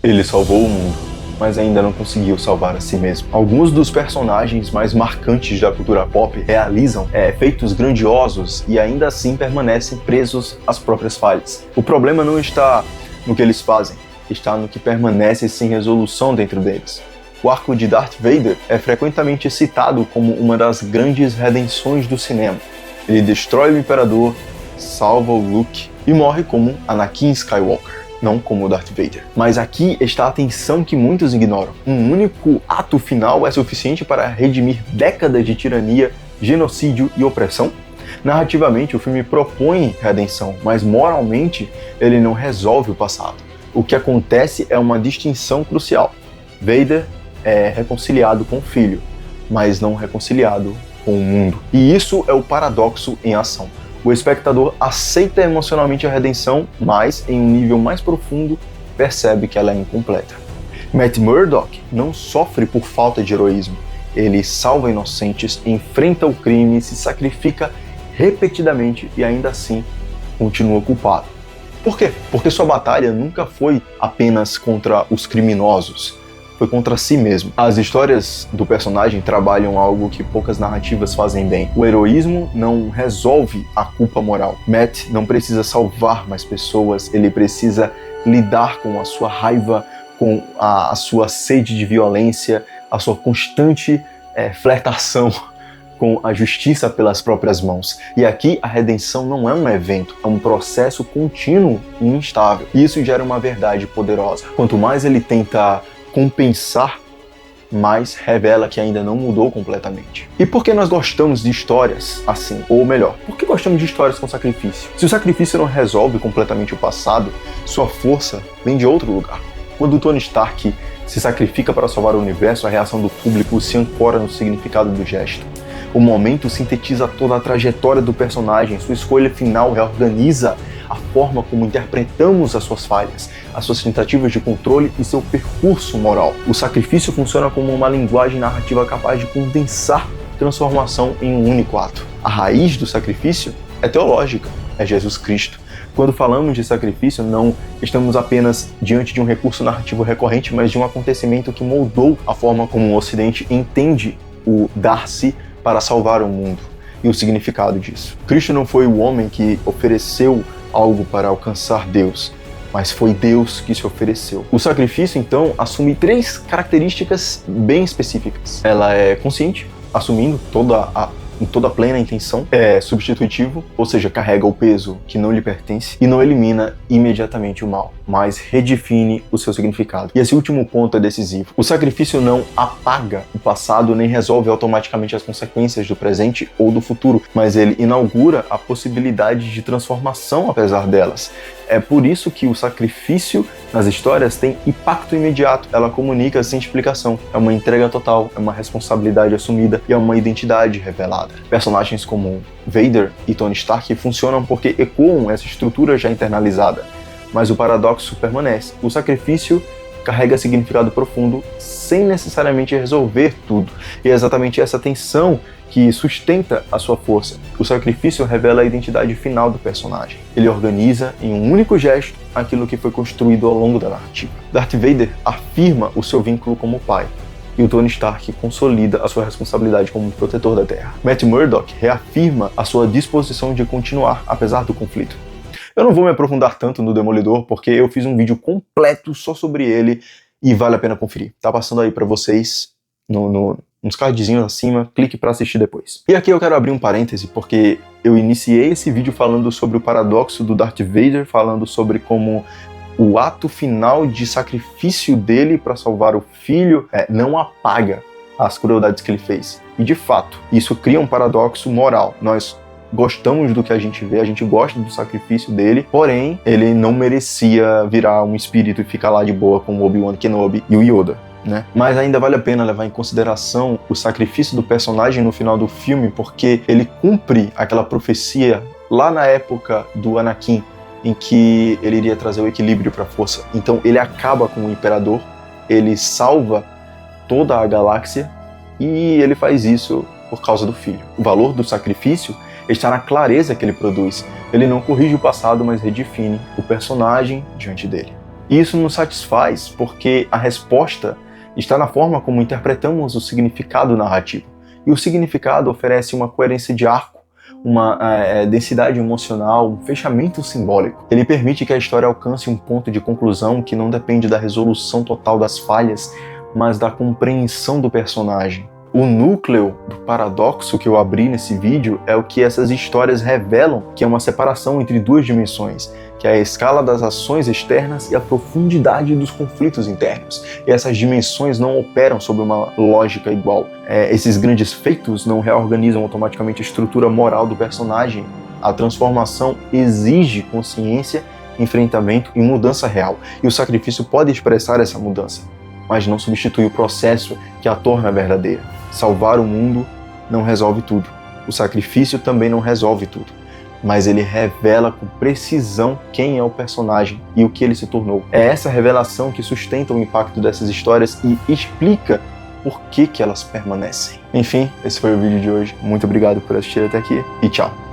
Ele salvou o mundo, mas ainda não conseguiu salvar a si mesmo. Alguns dos personagens mais marcantes da cultura pop realizam feitos grandiosos e ainda assim permanecem presos às próprias falhas. O problema não está no que eles fazem, está no que permanece sem resolução dentro deles. O arco de Darth Vader é frequentemente citado como uma das grandes redenções do cinema. Ele destrói o Imperador, salva o Luke e morre como Anakin Skywalker, não como Darth Vader. Mas aqui está a tensão que muitos ignoram. Um único ato final é suficiente para redimir décadas de tirania, genocídio e opressão? Narrativamente, o filme propõe redenção, mas moralmente ele não resolve o passado. O que acontece é uma distinção crucial. Vader é reconciliado com o filho, mas não reconciliado com o mundo. E isso é o paradoxo em ação. O espectador aceita emocionalmente a redenção, mas em um nível mais profundo percebe que ela é incompleta. Matt Murdock não sofre por falta de heroísmo. Ele salva inocentes, enfrenta o crime, se sacrifica repetidamente e ainda assim continua culpado. Por quê? Porque sua batalha nunca foi apenas contra os criminosos, foi contra si mesmo. As histórias do personagem trabalham algo que poucas narrativas fazem bem. O heroísmo não resolve a culpa moral. Matt não precisa salvar mais pessoas, ele precisa lidar com a sua raiva, com a sua sede de violência, a sua constante flertação com a justiça pelas próprias mãos. E aqui a redenção não é um evento, é um processo contínuo e instável. E isso gera uma verdade poderosa. Quanto mais ele tenta compensar, mais revela que ainda não mudou completamente. E por que nós gostamos de histórias assim? Ou melhor, por que gostamos de histórias com sacrifício? Se o sacrifício não resolve completamente o passado, sua força vem de outro lugar. Quando Tony Stark se sacrifica para salvar o universo, a reação do público se ancora no significado do gesto. O momento sintetiza toda a trajetória do personagem, sua escolha final reorganiza a forma como interpretamos as suas falhas, as suas tentativas de controle e seu percurso moral. O sacrifício funciona como uma linguagem narrativa capaz de condensar transformação em um único ato. A raiz do sacrifício é teológica, é Jesus Cristo. Quando falamos de sacrifício, não estamos apenas diante de um recurso narrativo recorrente, mas de um acontecimento que moldou a forma como o Ocidente entende o dar-se para salvar o mundo e o significado disso. Cristo não foi o homem que ofereceu algo para alcançar Deus, mas foi Deus que se ofereceu. O sacrifício, então, assume 3 características bem específicas. Ela é consciente, assumindo toda a plena intenção, é substitutivo, ou seja, carrega o peso que não lhe pertence e não elimina imediatamente o mal, mas redefine o seu significado. E esse último ponto é decisivo. O sacrifício não apaga o passado nem resolve automaticamente as consequências do presente ou do futuro, mas ele inaugura a possibilidade de transformação apesar delas. É por isso que o sacrifício nas histórias tem impacto imediato. Ela comunica sem explicação. É uma entrega total, é uma responsabilidade assumida e é uma identidade revelada. Personagens como Vader e Tony Stark funcionam porque ecoam essa estrutura já internalizada. Mas o paradoxo permanece. O sacrifício carrega significado profundo sem necessariamente resolver tudo. E é exatamente essa tensão que sustenta a sua força. O sacrifício revela a identidade final do personagem. Ele organiza em um único gesto aquilo que foi construído ao longo da narrativa. Darth Vader afirma o seu vínculo como pai, e o Tony Stark consolida a sua responsabilidade como protetor da Terra. Matt Murdock reafirma a sua disposição de continuar apesar do conflito. Eu não vou me aprofundar tanto no Demolidor, porque eu fiz um vídeo completo só sobre ele e vale a pena conferir. Tá passando aí pra vocês nos cardzinhos acima, clique para assistir depois. E aqui eu quero abrir um parêntese, porque eu iniciei esse vídeo falando sobre o paradoxo do Darth Vader, falando sobre como o ato final de sacrifício dele para salvar o filho não apaga as crueldades que ele fez. E de fato, isso cria um paradoxo moral. Nós gostamos do que a gente vê, a gente gosta do sacrifício dele, porém, ele não merecia virar um espírito e ficar lá de boa com o Obi-Wan Kenobi e o Yoda, né? Mas ainda vale a pena levar em consideração o sacrifício do personagem no final do filme, porque ele cumpre aquela profecia lá na época do Anakin, em que ele iria trazer o equilíbrio para a força. Então ele acaba com o Imperador, ele salva toda a galáxia e ele faz isso por causa do filho. O valor do sacrifício está na clareza que ele produz. Ele não corrige o passado, mas redefine o personagem diante dele. E isso nos satisfaz porque a resposta está na forma como interpretamos o significado narrativo. E o significado oferece uma coerência de arco, uma densidade emocional, um fechamento simbólico. Ele permite que a história alcance um ponto de conclusão que não depende da resolução total das falhas, mas da compreensão do personagem. O núcleo do paradoxo que eu abri nesse vídeo é o que essas histórias revelam, que é uma separação entre duas dimensões, que é a escala das ações externas e a profundidade dos conflitos internos. E essas dimensões não operam sob uma lógica igual. Esses grandes feitos não reorganizam automaticamente a estrutura moral do personagem. A transformação exige consciência, enfrentamento e mudança real. E o sacrifício pode expressar essa mudança, mas não substitui o processo que a torna verdadeira. Salvar o mundo não resolve tudo. O sacrifício também não resolve tudo. Mas ele revela com precisão quem é o personagem e o que ele se tornou. É essa revelação que sustenta o impacto dessas histórias e explica por que elas permanecem. Enfim, esse foi o vídeo de hoje. Muito obrigado por assistir até aqui e tchau!